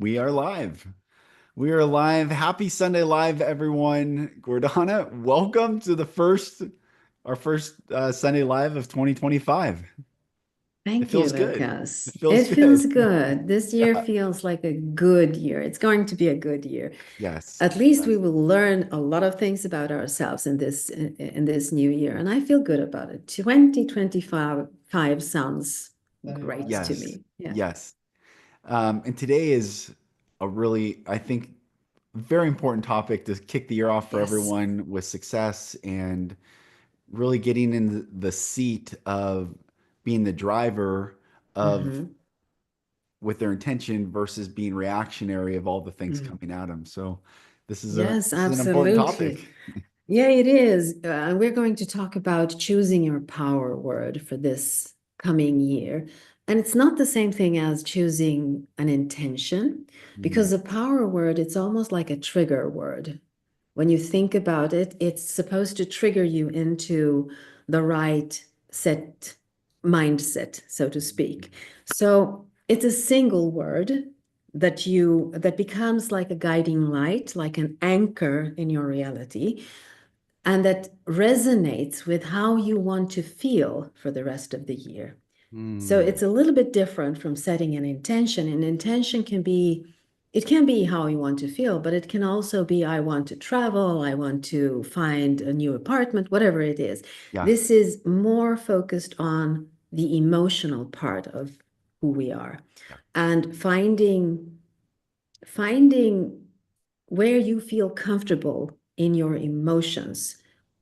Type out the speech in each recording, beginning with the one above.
We are live. We are live. Happy Sunday live, everyone. Gordana, welcome to our first Sunday live of 2025. It Thank you, feels good. It Lucas. feels It feels good. good. This year Yeah. feels like a good year. It's going to be a good year. Yes. At least we Yes. will learn a lot of things about ourselves in this new year, and I feel good about it. 2025 sounds great to Yes. me. Yeah. Yes. And today is a really, I think, very important topic to kick the year off for Yes. everyone with success and really getting in the seat of being the driver of Hmm. with their intention versus being reactionary of all the things Mm. coming at them. So Yes, this is an important absolutely. topic. Yeah, it is. We're going to talk about choosing your power word for this coming year. And it's not the same thing as choosing an intention, Mm, because a power word, it's almost like a trigger word. When you think about it, it's supposed to trigger you into the right set mindset, so to speak. So it's a single word that becomes like a guiding light, like an anchor in your reality, and that resonates with how you want to feel for the rest of the year. So mm, it's a little bit different from setting an intention. An intention it can be how you want to feel, but it can also be, I want to travel, I want to find a new apartment, whatever it is. yeah. This is more focused on the emotional part of who we are Yeah. and finding where you feel comfortable in your emotions,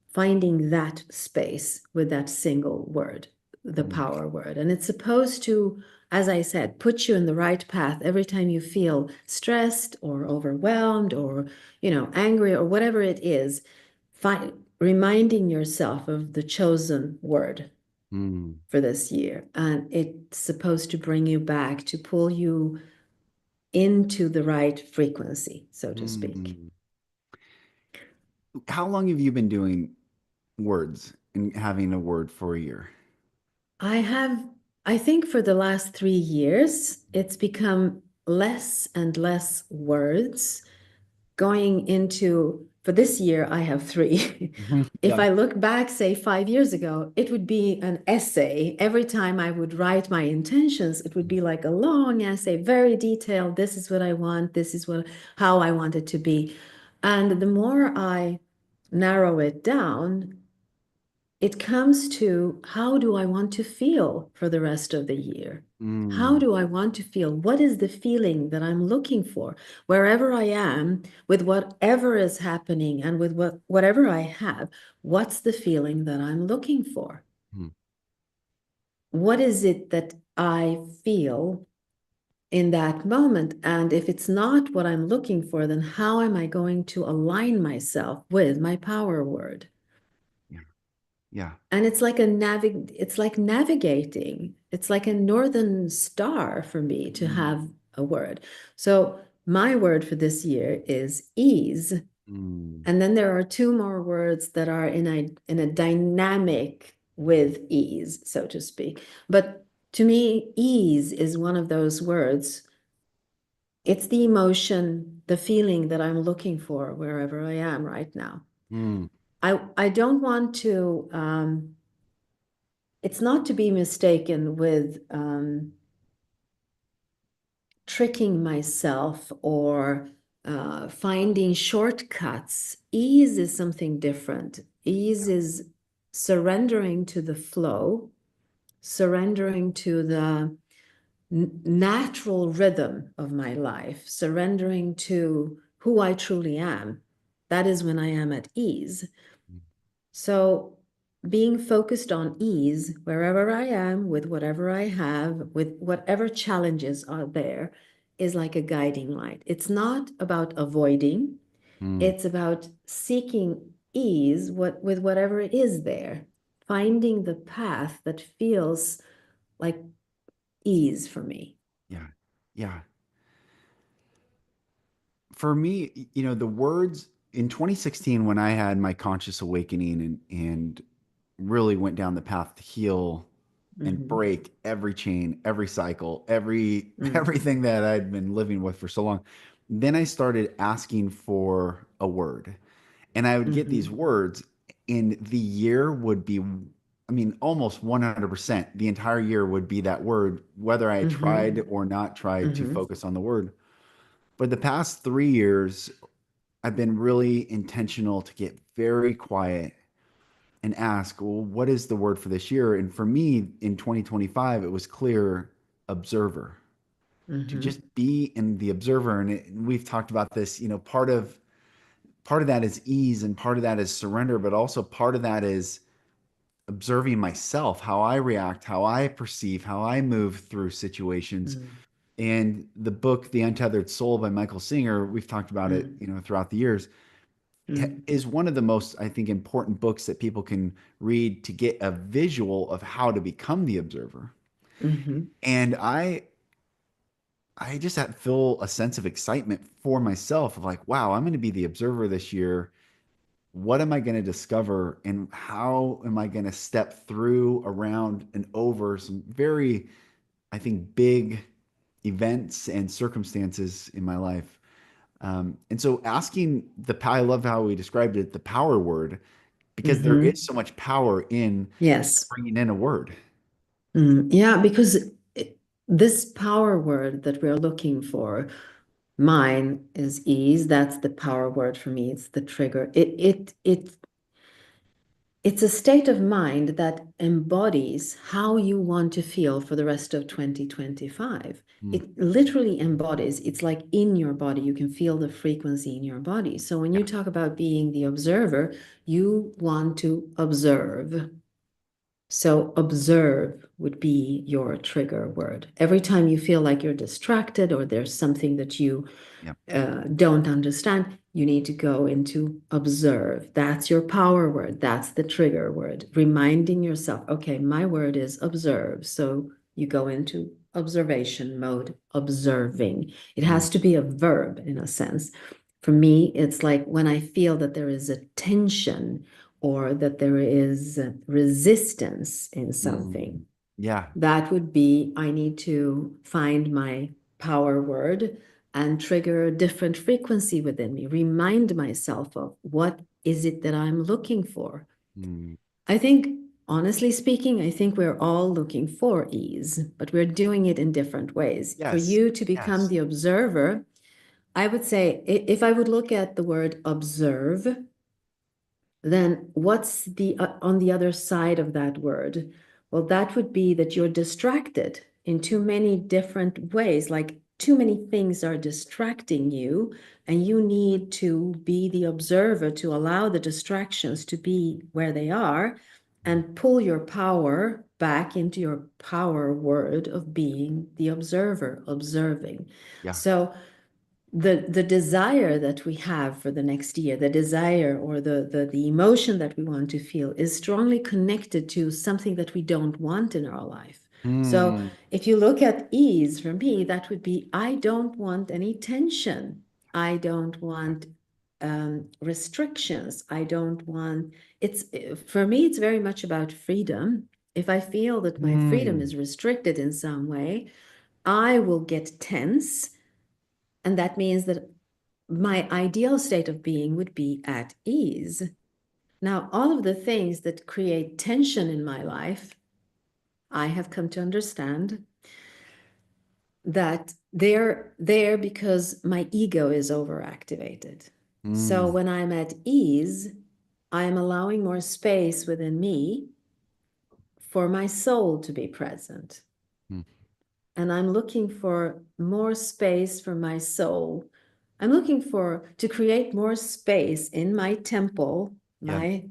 finding that space with that single word, the Mm, power word. And it's supposed to, as I said, put you in the right path every time you feel stressed or overwhelmed or, angry or whatever it is, reminding yourself of the chosen word mm, for this year. And it's supposed to bring you back, to pull you into the right frequency, so to speak. mm. How long have you been doing words and having a word for a year? I have, I think for the last 3 years, it's become less and less words going into, for this year, I have three. Mhm. If Yeah. I look back, say 5 years ago, it would be an essay. Every time I would write my intentions, it would be like a long essay, very detailed. This is what I want. This is how I want it to be. And the more I narrow it down, it comes to, how do I want to feel for the rest of the year? How Mm, do I want to feel? What is the feeling that I'm looking for? Wherever I am, with whatever is happening and with whatever I have, what's the feeling that I'm looking for? mm, What is it that I feel in that moment? And if it's not what I'm looking for, then how am I going to align myself with my power word? yeah. Yeah. And it's like navigating. It's like a northern star for me to Mm, have a word. So my word for this year is ease. mm, And then there are two more words that are in a dynamic with ease, so to speak. But to me, ease is one of those words. It's the emotion, the feeling that I'm looking for wherever I am right now. mm, I don't want to it's not to be mistaken with tricking myself or finding shortcuts. Ease is something different. Ease yeah. is surrendering to the flow, surrendering to the natural rhythm of my life, surrendering to who I truly am. That is when I am at ease. Mm, So being focused on ease wherever I am, with whatever I have, with whatever challenges are there, is like a guiding light. It's not about avoiding, mm, it's about seeking ease with whatever it is there, finding the path that feels like ease for me. yeah. Yeah. For me, the words in 2016 when I had my conscious awakening and really went down the path to heal, and Mm-hmm. break every chain, every cycle, every Mm-hmm. everything that I'd been living with for so long. Then I started asking for a word. And I would get these Mm-hmm. words, and the year would be, I mean, almost 100%. The entire year would be that word, whether I tried Mm-hmm. or not tried to Mm-hmm. focus on the word. But the past 3 years, I've been really intentional to get very quiet and ask, well, what is the word for this year? And for me in 2025, it was clear observer, to Mm-hmm. just be in the observer. And we've talked about this, part of that is ease and part of that is surrender, but also part of that is observing myself, how I react, how I perceive, how I move through situations. And the book, The Untethered Soul by Michael Singer, we've talked about it, Mm-hmm. throughout the years, is one of the most, I think, important books that people can read to get a visual of how to become the observer. Mm-hmm. And I just feel a sense of excitement for myself of like, wow, I'm going to be the observer this year. What am I going to discover and how am I going to step through, around, and over some very, I think, big events and circumstances in my life. And so asking I love how we described it, the power word, because there Mm-hmm. is so much power in Yes. bringing in a word. Yeah, because this power word that we're looking for, mine is ease. That's the power word for me. It's the trigger. It's a state of mind that embodies how you want to feel for the rest of 2025. Mm, It literally embodies, it's like in your body. You can feel the frequency in your body. So when yeah. you talk about being the observer, you want to observe. So observe would be your trigger word. Every time you feel like you're distracted or there's something that you Yeah. don't understand, you need to go into observe. That's your power word. That's the trigger word. Reminding yourself, okay, my word is observe. So you go into observation mode, observing. It Mm, has to be a verb in a sense. For me, it's like when I feel that there is a tension or that there is resistance in something, mm, yeah. that would be I need to find my power word and trigger a different frequency within me, remind myself of what is it that I'm looking for. Mm, I think, honestly speaking, I think we're all looking for ease, but we're doing it in different ways. For yes. you to become Yes. the observer, I would say if I would look at the word observe, then what's the on the other side of that word? Well, that would be that you're distracted in too many different ways, like too many things are distracting you, and you need to be the observer to allow the distractions to be where they are Mm, and pull your power back into your power word of being the observer, observing. yeah. So the desire that we have for the next year, the desire or the emotion that we want to feel is strongly connected to something that we don't want in our life. So Mm, if you look at ease for me, that would be I don't want any tension. I don't yeah. want restrictions. I don't want it's for me, it's very much about freedom. If I feel that my freedom Mm, is restricted in some way, I will get tense, and that means that my ideal state of being would be at ease. Now, all of the things that create tension in my life, I have come to understand that they're there because my ego is overactivated. So mm, when I'm at ease, I'm allowing more space within me for my soul to be present. mm, And I'm looking for more space for my soul. I'm looking for to create more space in my temple, yeah. my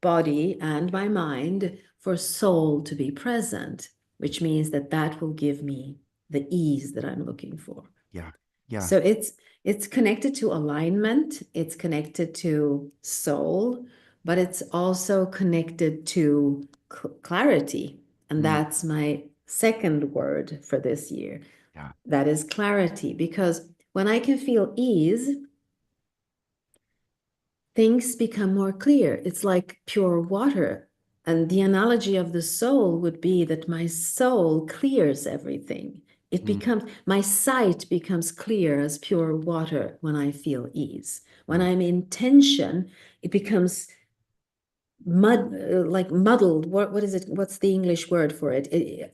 body, and my mind for soul to be present, which means that that will give me the ease that I'm looking for. Yeah. Yeah. So it's connected to alignment, it's connected to soul, but it's also connected to clarity. And Mm, that's my second word for this year. yeah. That is clarity, because when I can feel ease, things become more clear. It's like pure water. And the analogy of the soul would be that my soul clears everything. It Mm, becomes, my sight becomes clear as pure water when I feel ease. When mm. I'm in tension, it becomes like muddled. What is it? What's the English word for it? Yeah,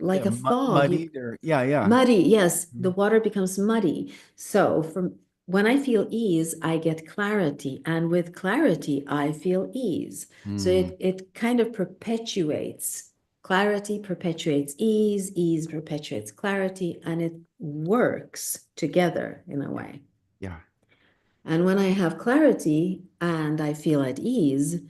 Like a fog. You muddied or yeah, yeah. Muddy, yes, the Mm, water becomes muddy. So from when I feel ease, I get clarity, and with clarity, I feel ease. So mm, it kind of perpetuates. Clarity perpetuates ease, ease perpetuates clarity, and it works together in a yeah, way. yeah. And when I have clarity and I feel at ease,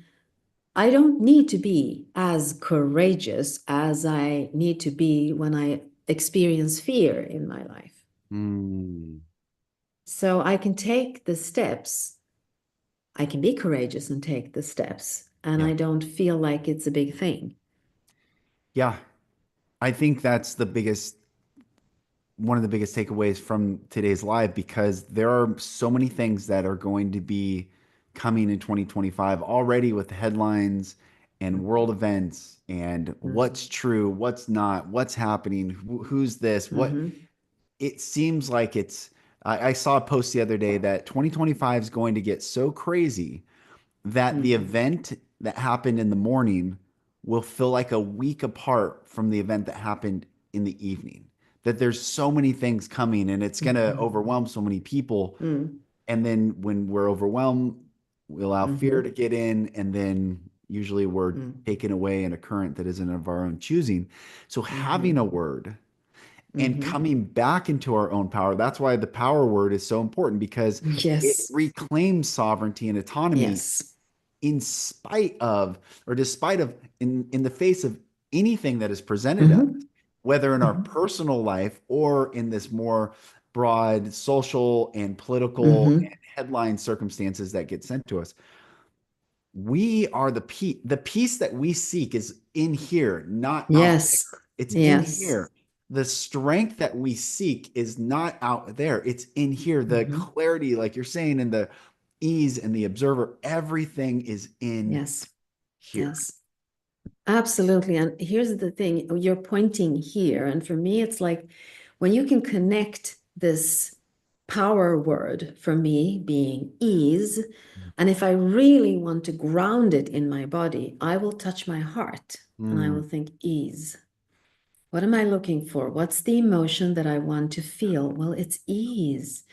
I don't need to be as courageous as I need to be when I experience fear in my life. Mm, So I can take the steps. I can be courageous and take the steps, and yeah, I don't feel like it's a big thing. yeah. I think that's the biggest one of the biggest takeaways from today's live because there are so many things that are going to be coming in 2025 already with headlines and world events and what's Mhm. true, what's not, what's happening, who's this, what Mhm. it seems like it's. I saw a post the other day that 2025 is going to get so crazy that the Mhm. event that happened in the morning will feel like a week apart from the event that happened in the evening. That there's so many things coming and it's going to Mhm. overwhelm so many people. Mhm. And then when we're overwhelmed, we allow fear to Mhm. get in. And then usually we're Mhm. taken away in a current that isn't of our own choosing. So having a Mhm. word and Mhm. coming back into our own power, that's why the power word is so important because it Yes. reclaims sovereignty and autonomy Yes. in spite of or despite of in the face of anything that is presented us, Mhm. whether in our Mhm. personal life or in this more broad social and political and Mhm. headline circumstances that get sent to us. We are the peace that we seek is in here, not out there. Yes. It's in Yes. here. The strength that we seek is not out there. It's in here. The Mhm. clarity, like you're saying, and the ease and the observer, everything is in Yes. here. Yes. Absolutely. And here's the thing, you're pointing here. And for me, it's like when you can connect this power word for me being ease, and if I really want to ground it in my body, I will touch my heart and I Mm, will think ease. What am I looking for? What's the emotion that I want to feel? Well, it's ease,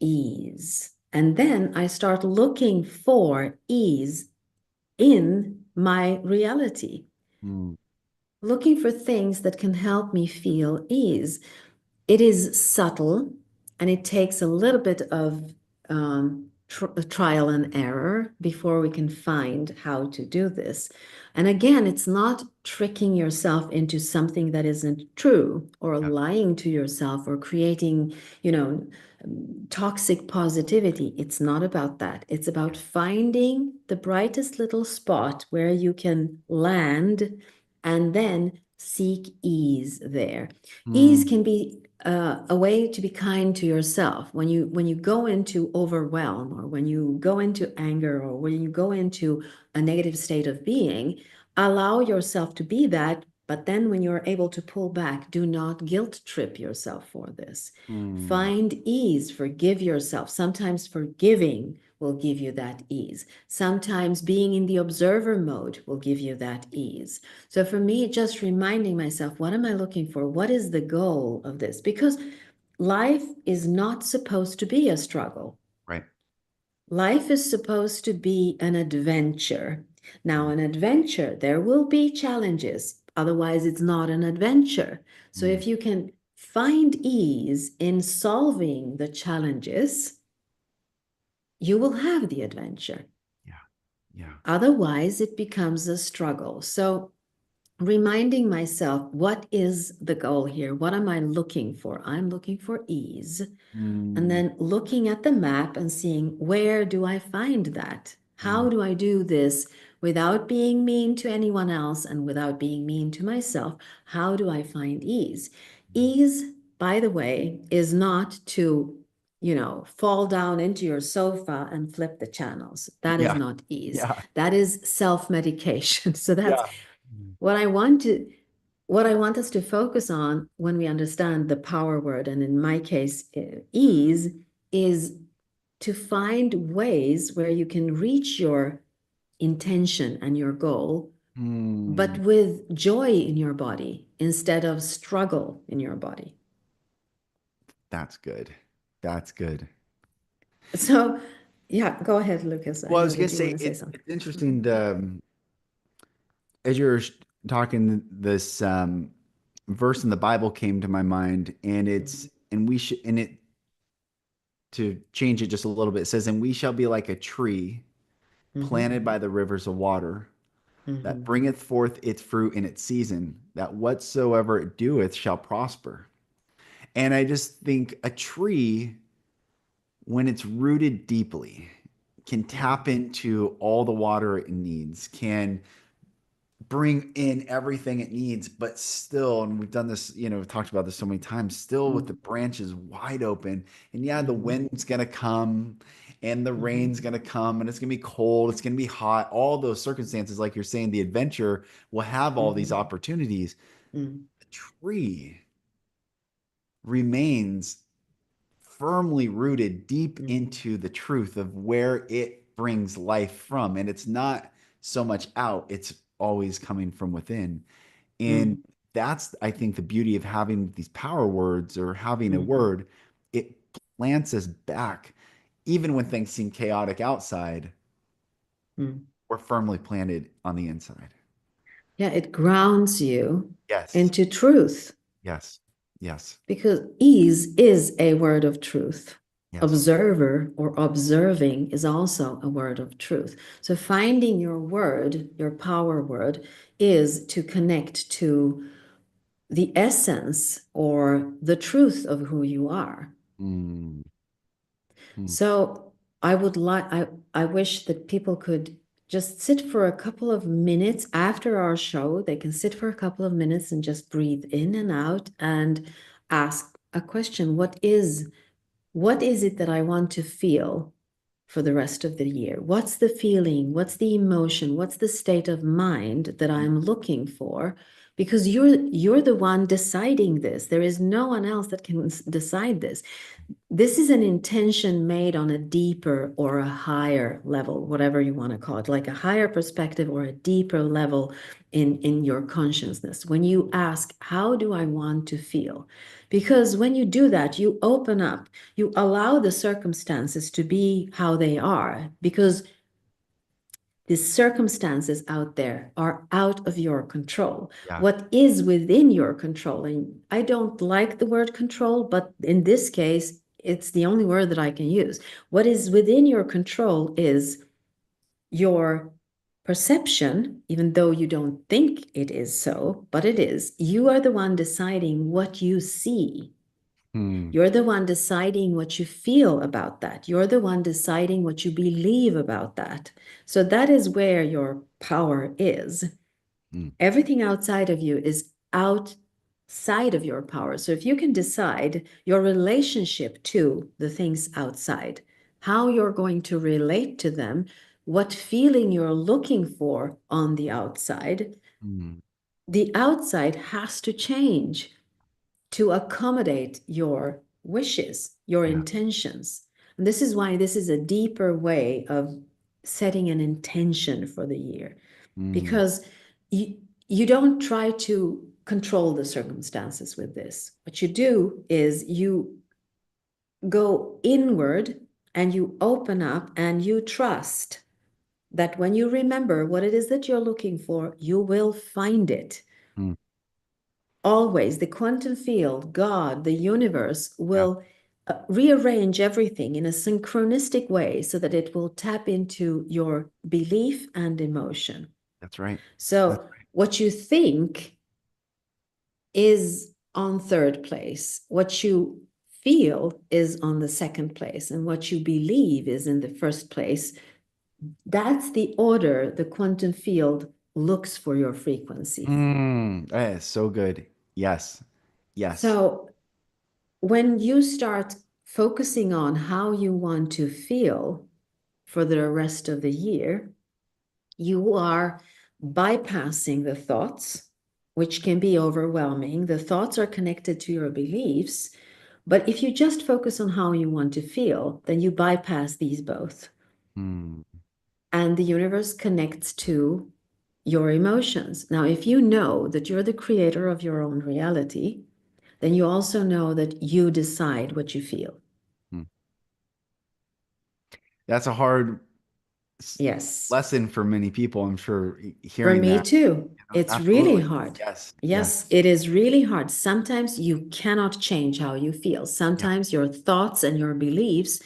ease. And then I start looking for ease in my reality, mm, looking for things that can help me feel ease. It is subtle and it takes a little bit of trial and error before we can find how to do this. And again, it's not tricking yourself into something that isn't true or yeah. lying to yourself or creating, you know, toxic positivity. It's not about that. It's about finding the brightest little spot where you can land and then seek ease there. Ease Mm, can be a way to be kind to yourself when you go into overwhelm or when you go into anger or when you go into a negative state of being. Allow yourself to be that, but then when you're able to pull back, do not guilt trip yourself for this. mm, Find ease, forgive yourself. Sometimes forgiving will give you that ease. Sometimes being in the observer mode will give you that ease. So for me, just reminding myself, what am I looking for? What is the goal of this? Because life is not supposed to be a struggle. right. Life is supposed to be an adventure. Now, Mm, an adventure, there will be challenges. Otherwise, it's not an adventure. So mm, if you can find ease in solving the challenges, you will have the adventure. yeah. Yeah. Otherwise, it becomes a struggle. So reminding myself, what is the goal here? What am I looking for? I'm looking for ease. And Mm, then looking at the map and seeing, where do I find that? How mm, do I do this without being mean to anyone else and without being mean to myself? How do I find ease? Ease, by the way, is not to fall down into your sofa and flip the channels. That is Yeah. not ease. Yeah. That is self-medication. So that's Yeah. what I want to what I want us to focus on when we understand the power word, and in my case, ease, is to find ways where you can reach your intention and your goal, but Hmm. with joy in your body instead of struggle in your body. That's good. That's good. So, yeah, go ahead, Lucas. I Well, I know was gonna that you want say to say something. it's interesting to, as you're talking, this verse in the Bible came to my mind, and Mhm. we should, and it, to change it just a little bit, it says, "And we shall be like a tree Mhm. planted by the rivers of water, that Mhm. bringeth forth its fruit in its season, that whatsoever it doeth shall prosper." And I just think a tree, when it's rooted deeply, can Mhm. tap into all the water it needs, can bring in everything it needs, but still, and we've done this, we've talked about this so many times, still with the Mhm. branches wide open. And yeah, the Mhm. wind's going to come and the Mhm. rain's going to come and it's going to be cold, it's going to be hot, all those circumstances, like you're saying, the adventure will have all these Mhm. opportunities. Mhm. The tree remains firmly rooted deep Mhm. into the truth of where it brings life from. And it's not so much out, it's always coming from within. And Mhm. that's, I think, the beauty of having these power words or having a Mhm. word. It plants us back. Even when things seem chaotic outside, Mhm. we're firmly planted on the inside. Yeah, it grounds you Yes. into truth, Yes. Yes. because ease is a word of truth. Yes. Observer or observing is also a word of truth. So finding your word, your power word, is to connect to the essence or the truth of who you are. Mm, mm, So I wish that people could just sit for a couple of minutes after our show. They can sit for a couple of minutes and just breathe in and out and ask a question. What is it that I want to feel for the rest of the year? What's the feeling? What's the emotion? What's the state of mind that I'm looking for? Because you're the one deciding this. There is no one else that can decide this. This is an intention made on a deeper or a higher level, whatever you want to call it, like a higher perspective or a deeper level in your consciousness. When you ask, how do I want to feel? Because when you do that, you open up, you allow the circumstances to be how they are, because the circumstances out there are out of your control. yeah. What is within your control, and I don't like the word control, but in this case, it's the only word that I can use. What is within your control is your perception, even though you don't think it is so, but it is. You are the one deciding what you see. Mm, You're the one deciding what you feel about that. You're the one deciding what you believe about that. So that is where your power is. mm, Everything outside of you is outside of your power. So if you can decide your relationship to the things outside, how you're going to relate to them, what feeling you're looking for on mm, the outside has to change to accommodate your wishes, your yeah. intentions. And this is why this is a deeper way of setting an intention for the year, Mm, because you don't try to control the circumstances with this. What you do is you go inward and you open up and you trust that when you remember what it is that you're looking for, you will find it. mm, Always the quantum field, God, the universe yeah. will rearrange everything in a synchronistic way so that it will tap into your belief and emotion. That's right. That's So, what you think is on third place, what you feel is on the second place, and what you believe is in the first place. That's the order the quantum field looks for your frequency. that is so good. Yes. Yes. So, when you start focusing on how you want to feel for the rest of the year, you are bypassing the thoughts, which can be overwhelming. The thoughts are connected to your beliefs. But if you just focus on how you want to feel, then you bypass these both. Mm, And the universe connects to your emotions. Now, if you know that you're the creator of your own reality, then you also know that you decide what you feel. mm. That's a hard Yes. lesson for many people. I'm sure For hearing me that. too. It's really Absolutely. hard. Yes. Yes. Yes, it is really hard. Sometimes you cannot change how you feel. Yeah. Sometimes your thoughts and your beliefs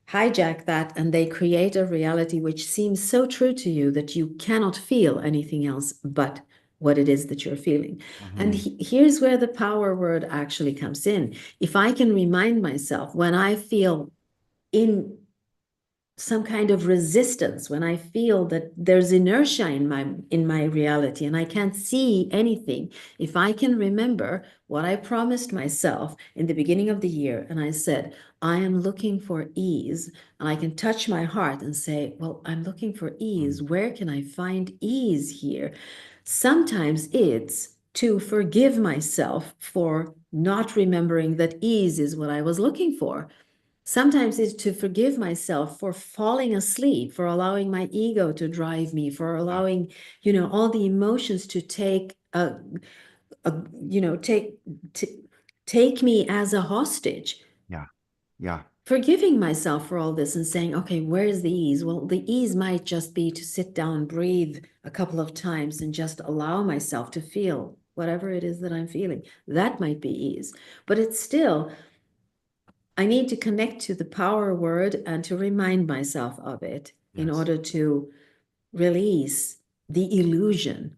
hijack that and they create a reality which seems so true to you that you cannot feel anything else but what it is that you're feeling. And Hmm. here's where the power word actually comes in. If I can remind myself when I feel in some kind of resistance, when I feel that there's inertia in my reality and I can't see anything, if I can remember what I promised myself in the beginning of the year, and I said, I am looking for ease, and I can touch my heart and say, well, I'm looking for ease. Where can I find ease here? Sometimes it's to forgive myself for not remembering that ease is what I was looking for. Sometimes it's to forgive myself for falling asleep, for allowing my ego to drive me, for Yeah. allowing, all the emotions to a you know, take me as a hostage. Yeah. Yeah. Forgiving myself for all this and saying, okay, where's the ease? Well, the ease might just be to sit down, breathe a couple of times, and just allow myself to feel whatever it is that I'm feeling. That might be ease. But it's still, I need to connect to the power word and to remind myself of it in Yes. order to release the illusion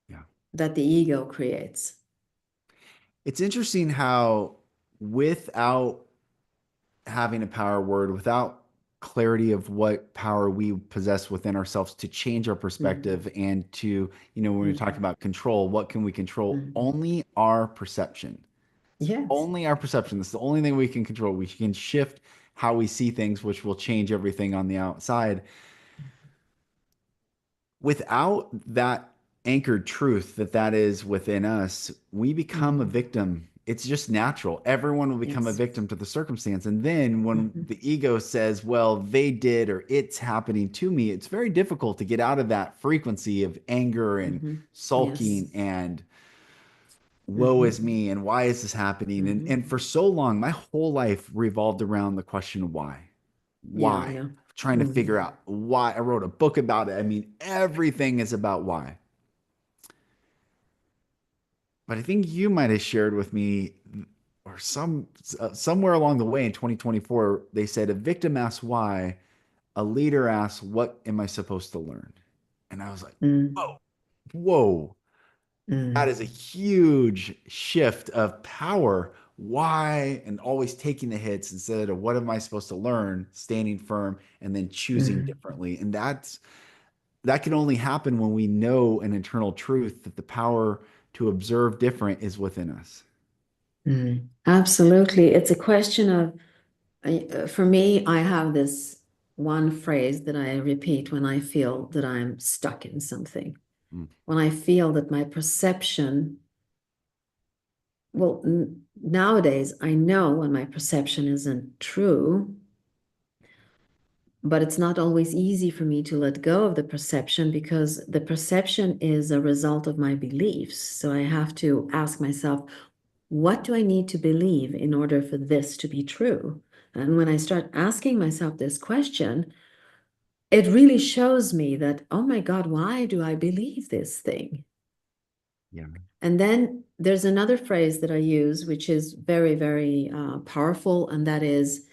Yeah. that the ego creates. It's interesting how without having a power word, without clarity of what power we possess within ourselves to change our Mhm, perspective and to, when we're talking mhm, about control, what can we control? mhm. Only our perception. It's Yes. only our perception. That's the only thing we can control. We can shift how we see things, which will change everything on the outside. Without that anchored truth that is within us, we become a Mhm. victim. It's just natural. Everyone will become a Yes. victim to the circumstance. And then when Mhm, the ego says, well, they did or it's happening to me, it's very difficult to get out of that frequency of anger and mhm. Yes. sulking and woe is Mhm, me and why is this happening? And mhm. for so long, my whole life revolved around the question of why. Yeah, I Why? know. Trying to figure Mhm, out why. I wrote a book about it. I mean, everything is about why. But I think you might have shared with me, or somewhere along the way in 2024, they said a victim asks why, a leader asks, what am I supposed to learn? And I was like, mm, whoa, whoa, that mm, is a huge shift of power. Why? And always taking the hits instead of what am I supposed to learn, standing firm and then choosing mm, differently. And that can only happen when we know an internal truth that the power to observe different is within us. mm. Absolutely. It's a question of, for me, I have this one phrase that I repeat when I feel that I'm stuck in something. Mm, When I feel that my perception, well, nowadays I know when my perception isn't true, but it's not always easy for me to let go of the perception because the perception is a result of my beliefs. So I have to ask myself, what do I need to believe in order for this to be true? And when I start asking myself this question, it really shows me that, oh my God, why do I believe this thing? yeah. And then there's another phrase that I use, which is very, very powerful, and that is,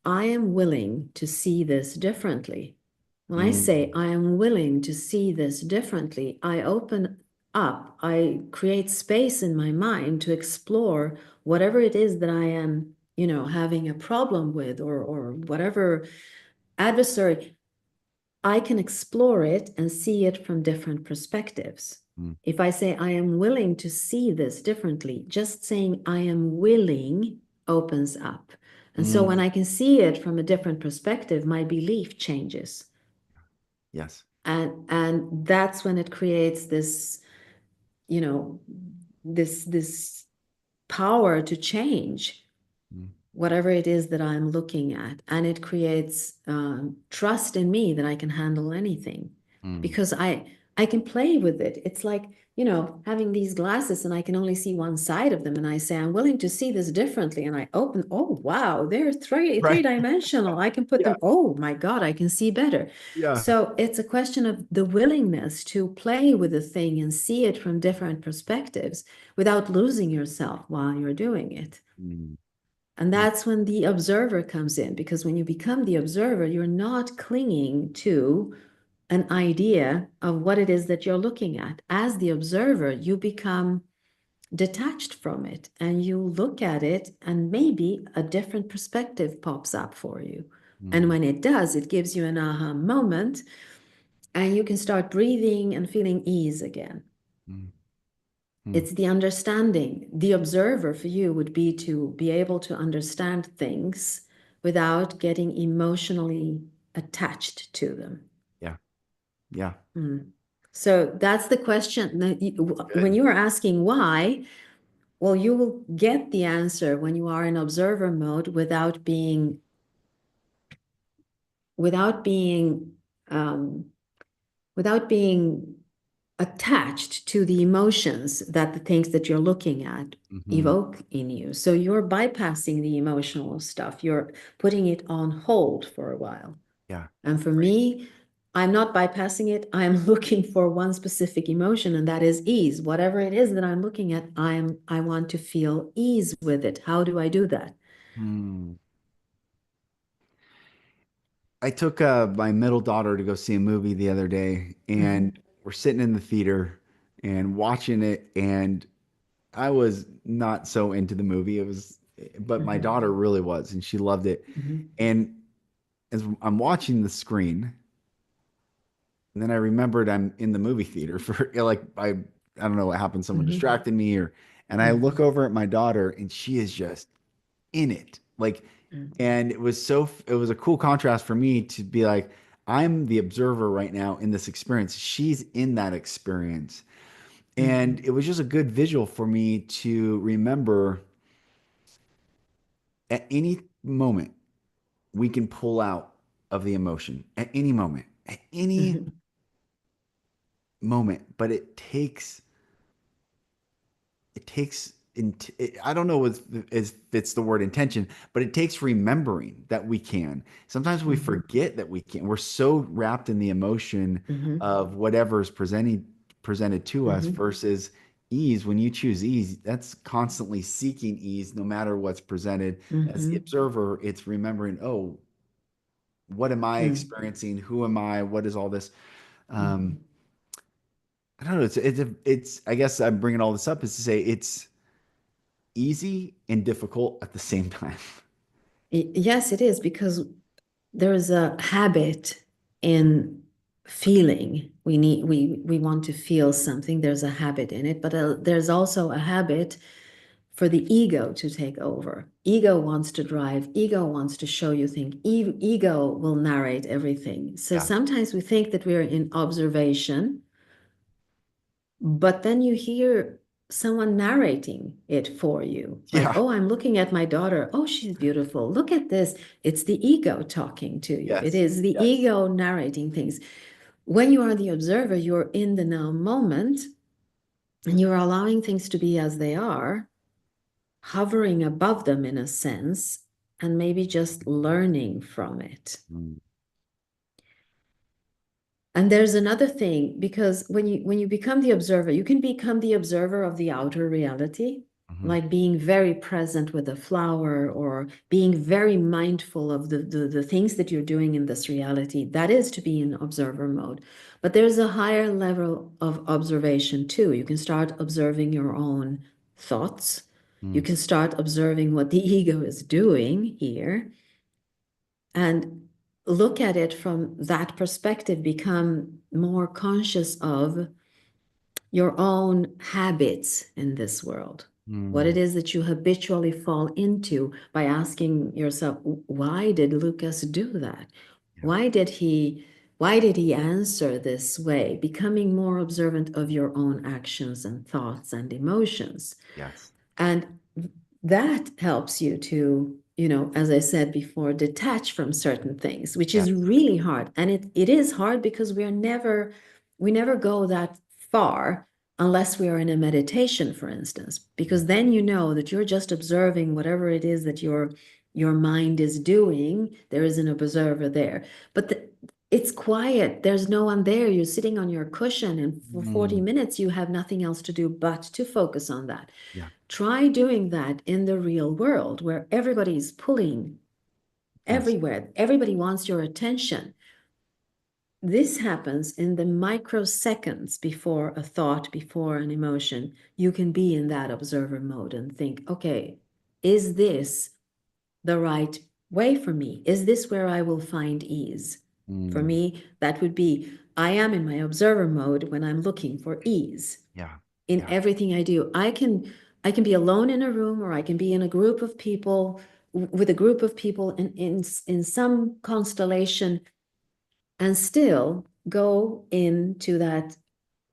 I am willing to see this differently. When I say Mm, I am willing to see this differently, I open up, I create space in my mind to explore whatever it is that I am, having a problem with or whatever adversary. I can explore it and see it from different perspectives. mm, If I say I am willing to see this differently, just saying I am willing opens up. And so when Mm, I can see it from a different perspective, my belief changes. yes. And that's when it creates this, you know, this power to change Mm, whatever it is that I'm looking at. And it creates trust in me that I can handle anything mm. because I can play with it. It's like, having these glasses and I can only see one side of them. And I say, I'm willing to see this differently. And I open, oh, wow, they're three Right. dimensional. I can put Yeah. them, oh my God, I can see better. Yeah. So it's a question of the willingness to play with the thing and see it from different perspectives without losing yourself while you're doing it. Mm, And mm, that's when the observer comes in, because when you become the observer, you're not clinging to an idea of what it is that you're looking at. As the observer, you become detached from it and you look at it, and maybe a different perspective pops up for you. And mm, when it does, it gives you an aha moment, and you can start breathing and feeling ease again. mm, mm. It's the understanding. The observer for you would be to be able to understand things without getting emotionally attached to them. Yeah. Yeah. Mm. So that's the question. When Good. you are asking why, well, you will get the answer when you are in observer mode without being um, without being attached to the emotions that the things that you're looking at Hmm. evoke in you. So you're bypassing the emotional stuff, you're putting it on hold for a while. Yeah. And for Right. me, I'm not bypassing it. I'm looking for one specific emotion, and that is ease. Whatever it is that I'm looking at, I want to feel ease with it. How do I do that? Hmm. I took my middle daughter to go see a movie the other day, and Mhm, we're sitting in the theater and watching it, and I was not so into the movie. But my mhm, daughter really was, and she loved it. mhm, And as I'm watching the screen, and then I remembered I'm in the movie theater for like I don't know what happened. Someone mhm, distracted me, and I look over at my daughter, and she is just in it. Like, mhm, and it was a cool contrast for me to be like, I'm the observer right now in this experience. She's in that experience. And mhm, it was just a good visual for me to remember at any moment we can pull out of the emotion at any mhm, moment, but I don't know if it's the word intention, but it takes remembering that we can. Sometimes we mhm, forget that we can. We're so wrapped in the emotion mhm, of whatever is presented to us mhm, versus ease. When you choose ease, that's constantly seeking ease no matter what's presented. As the mhm, observer, it's remembering, oh, what am I mhm, experiencing? Who am I? What is all this? Um, mhm. I don't know. It's I guess I'm bringing all this up is to say it's easy and difficult at the same time. Yes, it is because there is a habit in feeling. We want to feel something. There's a habit in it, but there's also a habit for the ego to take over. Ego wants to drive. Ego wants to show you things. Ego will narrate everything. So Yeah. sometimes we think that we're in observation, but then you hear someone narrating it for you. Like, Yeah. oh, I'm looking at my daughter. Oh, she's beautiful. Look at this. It's the ego talking to you. It Yes. is the Yes. ego narrating things. When you are the observer, you're in the now moment and you're allowing things to be as they are, hovering above them in a sense, and maybe just learning from it. Mm-hmm. And there's another thing, because when you become the observer, you can become the observer of the outer reality, like being very present with a flower or being very mindful of the things that you're doing in this reality. That is to be in observer mode. But there's a higher level of observation too. You can start observing your own thoughts. You Mm-hmm. can start observing what the ego is doing here and look at it from that perspective, become more conscious of your own habits in this world. what it Mm, is that you habitually fall into by asking yourself, why did Lucas do that? yeah. Why did he why did he answer this way? Becoming more observant of your own actions and thoughts and emotions. Yes. And that helps you to, as I said before, detach from certain things, which Yeah. is really hard. And it is hard because we never go that far unless we are in a meditation, for instance, Yeah. because then you know that you're just observing whatever it is that your mind is doing. There is an observer there. But it's quiet. There's no one there. You're sitting on your cushion, and for 40 Mm, minutes, you have nothing else to do but to focus on that. yeah. Try doing that in the real world where everybody's pulling Yes. everywhere. Everybody wants your attention. This happens in the microseconds before a thought, before an emotion. You can be in that observer mode and think, okay, is this the right way for me? Is this where I will find ease? For Mm, me, that would be I am in my observer mode when I'm looking for ease yeah. in Yeah. everything I do. I can be alone in a room, or I can be in a group of people, with a group of people in some constellation, and still go into that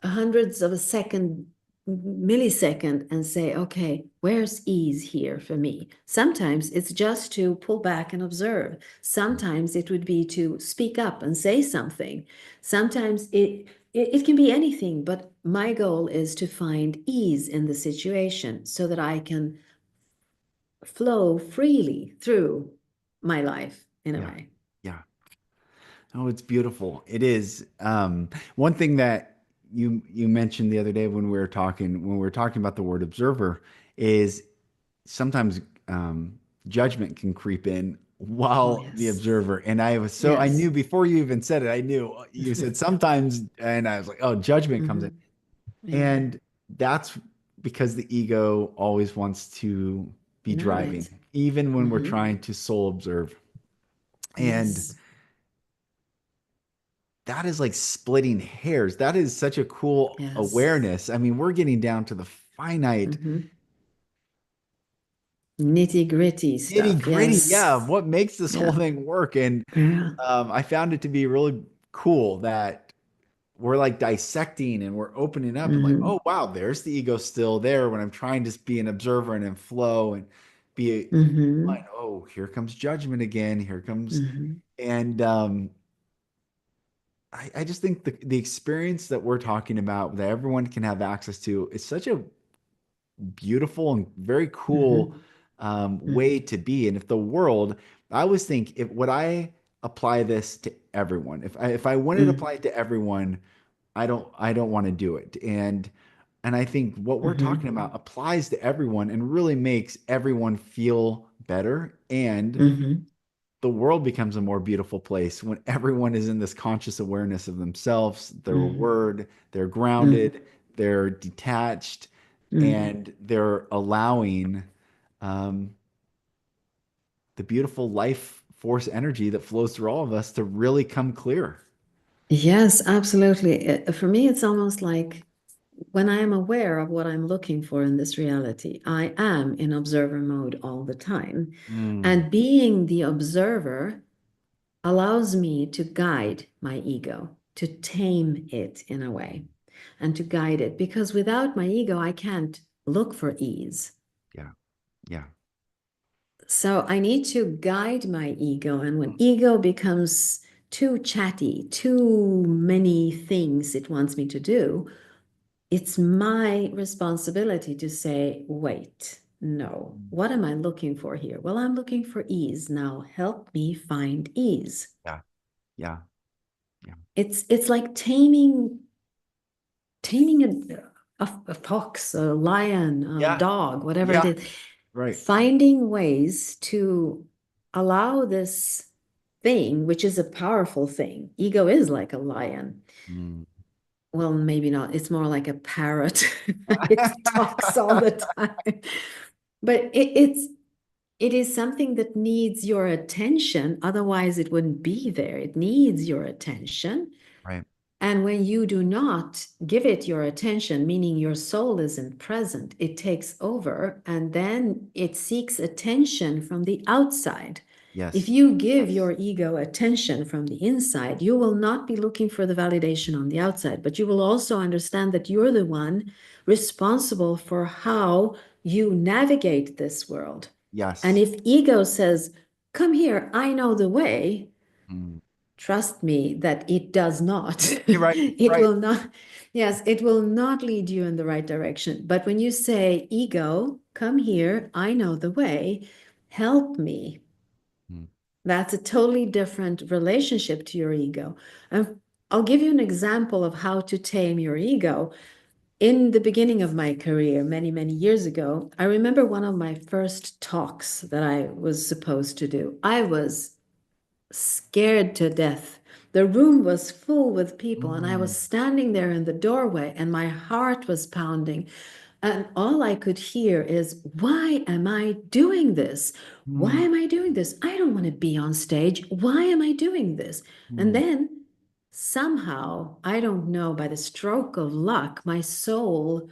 hundreds of a second, millisecond, and say, okay, where's ease here for me? Sometimes it's just to pull back and observe. Sometimes it would be to speak up and say something. Sometimes it can be anything, but my goal is to find ease in the situation so that I can flow freely through my life in a Yeah. way. Yeah. Oh, it's beautiful. It is. One thing that you mentioned the other day when we were talking about the word observer is sometimes judgment can creep in Oh, while the yes. observer. And I Yes. knew before you even said it, I knew you said sometimes, and I was like, oh, judgment comes in. Hmm. Yeah. And that's because the ego always wants to be No, driving, right. even when we're Hmm. trying to soul observe. And Yes. that is like splitting hairs. That is such a cool Yes. awareness. I mean, we're getting down to the finite Hmm. Nitty-gritty nitty stuff. gritty. Yeah, Yes. what makes this whole Yeah. thing work? And Yeah. I found it to be really cool that we're like dissecting and we're opening up and like, Hmm. oh wow, there's the ego still there when I'm trying to be an observer and in flow and be Hmm. oh, here comes judgment again. Here comes Hmm. and I just think the experience that we're talking about that everyone can have access to is such a beautiful and very cool Hmm. way Hmm. to be. And if the world, I always think, if would I apply this to everyone? If I wanted to apply Hmm. it to everyone, I don't want to do it. And I think what we're talking Hmm. about applies to everyone and really makes everyone feel better. And Hmm. the world becomes a more beautiful place when everyone is in this conscious awareness of themselves, their Hmm. word, they're Hmm. grounded, they're detached, Hmm. and they're allowing um, the beautiful life force energy that flows through all of us to really come clear. Yes, absolutely. For me, it's almost like when I am aware of what I'm looking for in this reality, I am in observer mode all the time. Mm, And being the observer allows me to guide my ego, to tame it in a way, and to guide it. Because without my ego, I can't look for ease. yeah, yeah, So I need to guide my ego. And when ego becomes too chatty, too many things it wants me to do, it's my responsibility to say, wait, no, what am I looking for here? Well, I'm looking for ease. Now help me find ease. yeah, yeah, yeah, It's like taming a fox, a lion, a yeah, dog, whatever it yeah, is, right. finding ways to allow this thing, which is a powerful thing. Ego is like a lion. Mm. Well, maybe not. It's more like a parrot. It talks all the time. But it is something that needs your attention. Otherwise, it wouldn't be there. It needs your attention. Right. And when you do not give it your attention, meaning your soul isn't present, it takes over and then it seeks attention from the outside. If Yes. you give Yes. your ego attention from the inside, you will not be looking for the validation on the outside, but you will also understand that you're the one responsible for how you navigate this world. And Yes. if ego says, come here, I know the way, Mm. trust me that it does not. You're right. It Right. will not, yes, it will not lead you in the right direction. But when you say, ego, come here, I know the way, help me, Mm. that's a totally different relationship to your ego. And I'll give you an example of how to tame your ego. In the beginning of my career, many, many years ago, I remember one of my first talks that I was supposed to do. I was scared to death. The room was full with people, and I was Mm. standing there in the doorway, and my heart was pounding. And all I could hear is, why am I doing this? Why Mm. am I doing this? I don't want to be on stage. Why am I doing this? And Mm. then somehow, I don't know, by the stroke of luck, my soul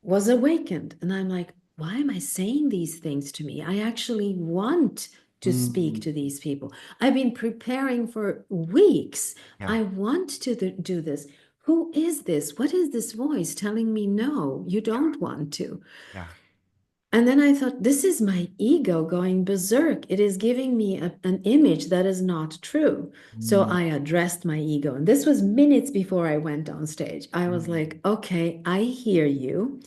was awakened. And I'm like, why am I saying these things to me? I actually want to speak Mm. to these people. I've been preparing for weeks. Yeah. I want to do this. Who is this? What is this voice telling me no, you Yeah. don't want to? Yeah. And then I thought, this is my ego going berserk. It is giving me an image that is not true. So Mm. I addressed my ego. And this was minutes before I went on stage. I was Mm. like, okay, I hear you.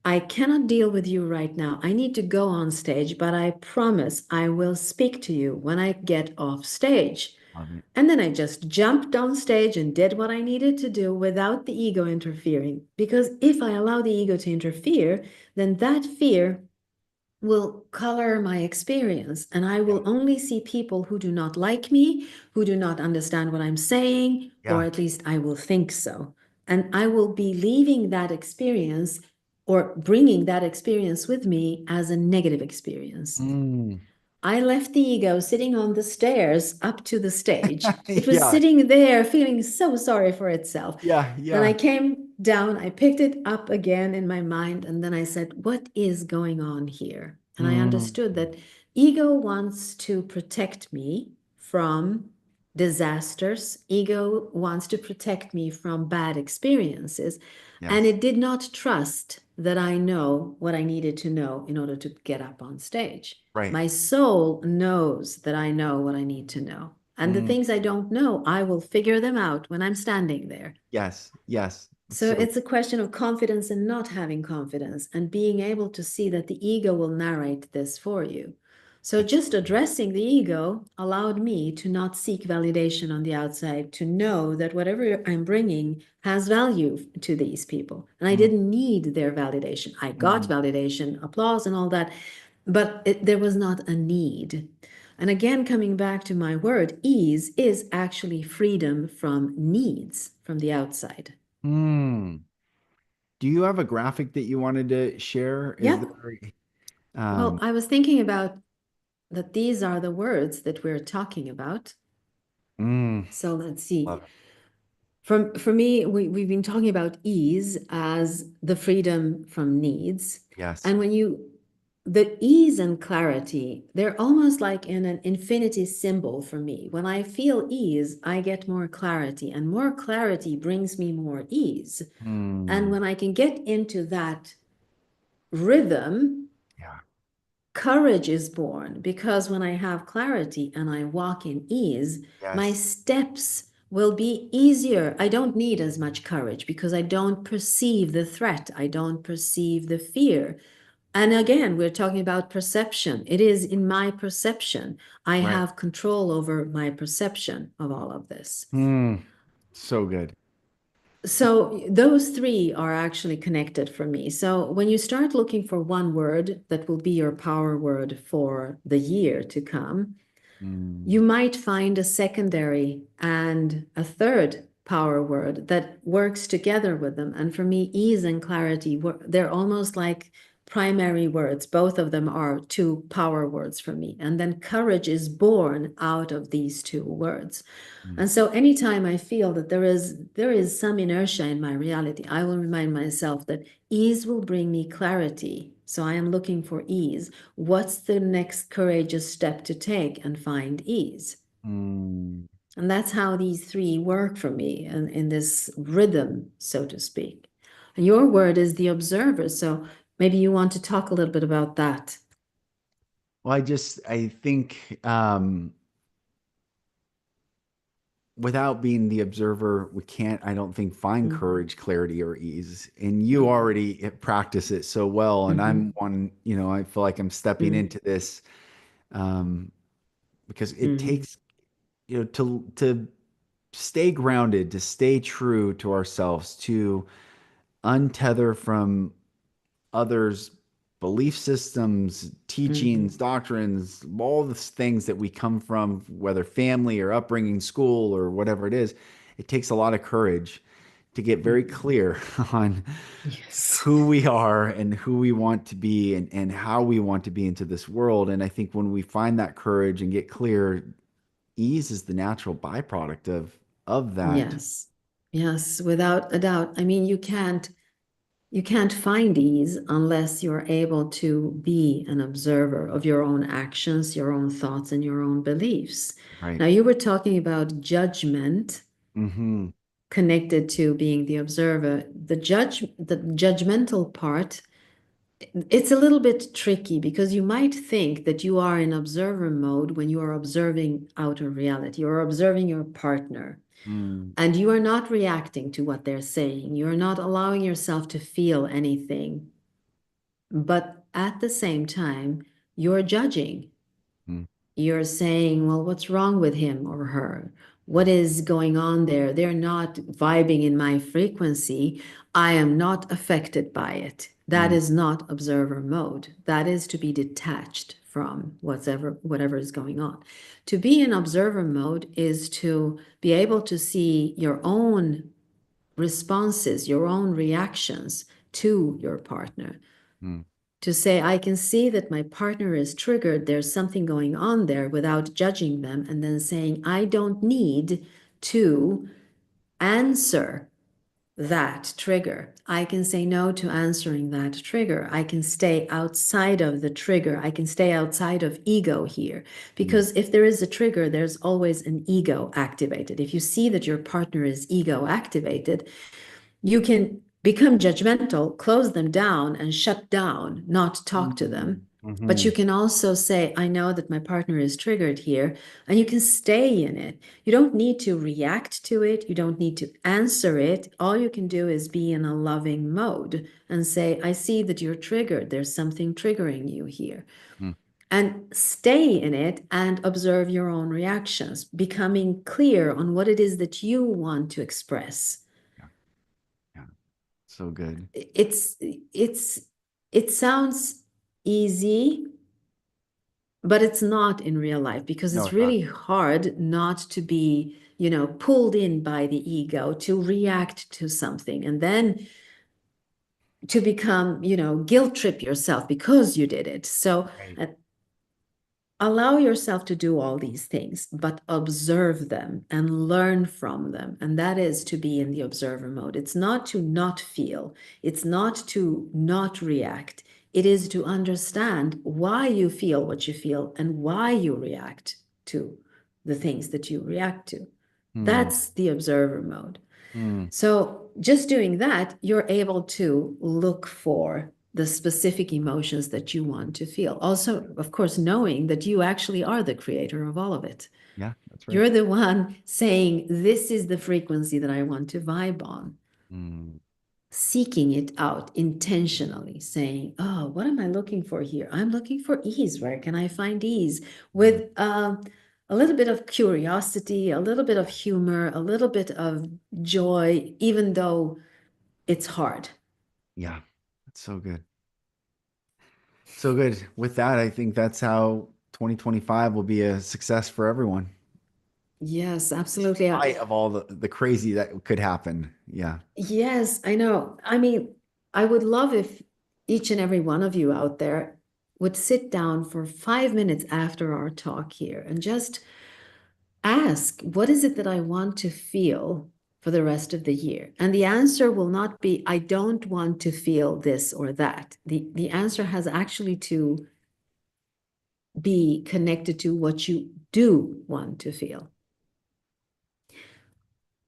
I cannot deal with you right now. I need to go on stage, but I promise I will speak to you when I get off stage. Love it. And then I just jumped on stage and did what I needed to do without the ego interfering. Because if I allow the ego to interfere, then that fear will color my experience. And I Yeah. will only see people who do not like me, who do not understand what I'm saying, or Yeah. at least I will think so. And I will be leaving that experience or bringing that experience with me as a negative experience. Mm. I left the ego sitting on the stairs up to the stage. It was Yeah. sitting there feeling so sorry for itself. Yeah. Then I Yeah. came down, I picked it up again in my mind, and then I said, what is going on here? And I Mm. understood that ego wants to protect me from disasters. Ego wants to protect me from bad experiences. And Yes. it did not trust that I know what I needed to know in order to get up on stage. Right. My soul knows that I know what I need to know. And the Mm. things I don't know, I will figure them out when I'm standing there. Yes. Yes. So So it's a question of confidence and not having confidence and being able to see that the ego will narrate this for you. So that's just addressing the ego allowed me to not seek validation on the outside, to know that whatever I'm bringing has value to these people. And I mm. didn't need their validation. I got Mm. validation, applause, and all that, but there was not a need. And again, coming back to my word, ease is actually freedom from needs from the outside. Mm. Do you have a graphic that you wanted to share? Is Yep. there Well, um I was thinking about that these are the words that we're talking about. mm, So let's see. love it. For me, we've been talking about ease as the freedom from needs. Yes. And the ease and clarity, they're almost like in an infinity symbol for me. When I feel ease, I get more clarity, and more clarity brings me more ease. And Mm. when I can get into that rhythm, Yeah. courage is born because when I have clarity and I walk in ease, my Yes. steps will be easier. I don't need as much courage because I don't perceive the threat, I don't perceive the fear. And again, we're talking about perception. It is in my perception. I Right. have control over my perception of all of this. Mm. So good. So those three are actually connected for me. So when you start looking for one word that will be your power word for the year to come, you Mm. might find a secondary and a third power word that works together with them. And for me, ease and clarity, they're almost like primary words. Both of them are two power words for me. And then courage is born out of these two words. Mm. And so anytime I feel that there is some inertia in my reality, I will remind myself that ease will bring me clarity. So I am looking for ease. What's the next courageous step to take and find ease? Mm. And that's how these three work for me in this rhythm, so to speak. And your word is the observer. So maybe you want to talk a little bit about that. Well, I think without being the observer, we can't, I don't think, find Mhm. courage, clarity, or ease. And you Mhm. already practice it so well. And I'm Mhm. one, I feel like I'm stepping Mhm. into this um, because it Mhm. takes, to stay grounded, to stay true to ourselves, to untether from others' belief systems, teachings, Mhm. doctrines, all the things that we come from, whether family or upbringing, school, or whatever it is. It takes a lot of courage to get very Mhm. clear on Yes. who we are and who we want to be and how we want to be into this world. And I think when we find that courage and get clear, ease is the natural byproduct of that. Yes. Yes, without a doubt. I mean, you can't find ease unless you're able to be an observer of your own actions, your own thoughts, and your own beliefs. Right. Now, you were talking about judgment Hmm. connected to being the observer. The judgmental part, it's a little bit tricky because you might think that you are in observer mode when you are observing outer reality. You're observing your partner Mm. and you are not reacting to what they're saying. You're not allowing yourself to feel anything. But at the same time, you're judging. Mm. You're saying, well, what's wrong with him or her? What is going on there? They're not vibing in my frequency. I am not affected by it. That Mm. is not observer mode. That is to be detached from whatever is going on. To be in observer mode is to be able to see your own responses, your own reactions to your partner, Mm. to say, I can see that my partner is triggered, there's something going on there without judging them, and then saying, I don't need to answer that trigger. I can say no to answering that trigger. I can stay outside of the trigger. I can stay outside of ego here. Mm. Because if there is a trigger, there's always an ego activated. If you see that your partner is ego activated, you can become judgmental, close them down, and shut down, not talk to them. But you Mm-hmm. can also say, I know that my partner is triggered here, and you can stay in it. You don't need to react to it. You don't need to answer it. All you can do is be in a loving mode and say, I see that you're triggered. There's something triggering you here. Mm. And stay in it and observe your own reactions, becoming clear on what it is that you want to express. Yeah. Yeah. So good. It's it sounds easy, but it's not in real life because No, it's it's not. really hard not to be, pulled in by the ego to react to something and then to become, guilt trip yourself because you did it. So Right. allow yourself to do all these things, but observe them and learn from them. And that is to be in the observer mode. It's not to not feel, it's not to not react. It is to understand why you feel what you feel and why you react to the things that you react to. Mm. That's the observer mode. Mm. So just doing that, you're able to look for the specific emotions that you want to feel. Also, of course, knowing that you actually are the creator of all of it. Yeah, that's right. You're the one saying, this is the frequency that I want to vibe on, Mm. seeking it out intentionally, saying, oh, what am I looking for here? I'm looking for ease. Where can I find ease? Mm. With a little bit of curiosity, a little bit of humor, a little bit of joy, even though it's hard. Yeah, that's so good. So good. With that, I think that's how 2025 will be a success for everyone, Yes, absolutely. despite of all the crazy that could happen. Yeah. Yes, I know. I mean, I would love each and every one of you out there would sit down for 5 minutes after our talk here and just ask, what is it that I want to feel for the rest of the year? And the answer will not be, I don't want to feel this or that. The answer has actually to be connected to what you do want to feel.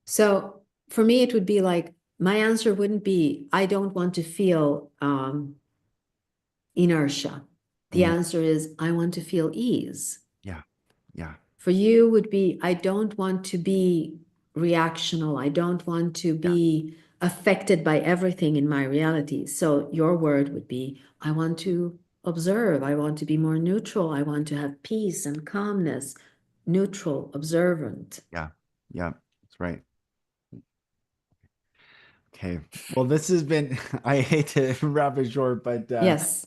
So for me, it would be like, my answer wouldn't be, I don't want to feel inertia. The Mm, answer is, I want to feel ease. yeah. Yeah. For you would be, I don't want to be reactional. I don't want to Yeah. be affected by everything in my reality. So your word would be, I want to observe. I want to be more neutral. I want to have peace and calmness, neutral, observant. Yeah. Yeah. That's right. Okay. Well, this has been, I hate to wrap it short, but Yes.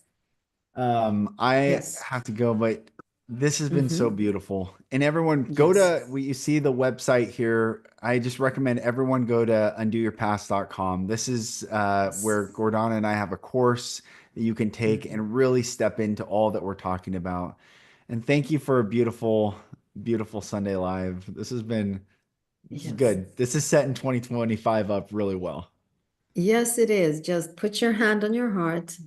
I Yes. have to go, but this has been so Mm-hmm. beautiful. And everyone go Yes. to you see the website here. I just recommend everyone go to undoyourpast.com. This is where Gordana and I have a course that you can take Mm-hmm. and really step into all that we're talking about. And thank you for a beautiful, beautiful Sunday Live. This is Yes. good. This is setting 2025 up really well. Yes, it is. Just put your hand on your heart,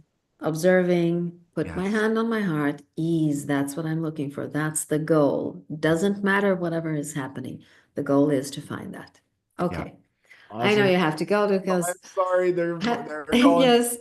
observing, put my Yes. hand on my heart, ease. That's what I'm looking for. That's the goal. Doesn't matter whatever is happening. The goal is to find that. Yeah. Okay. I know Awesome. you have to go Oh, I'm because, sorry. They're calling. yes,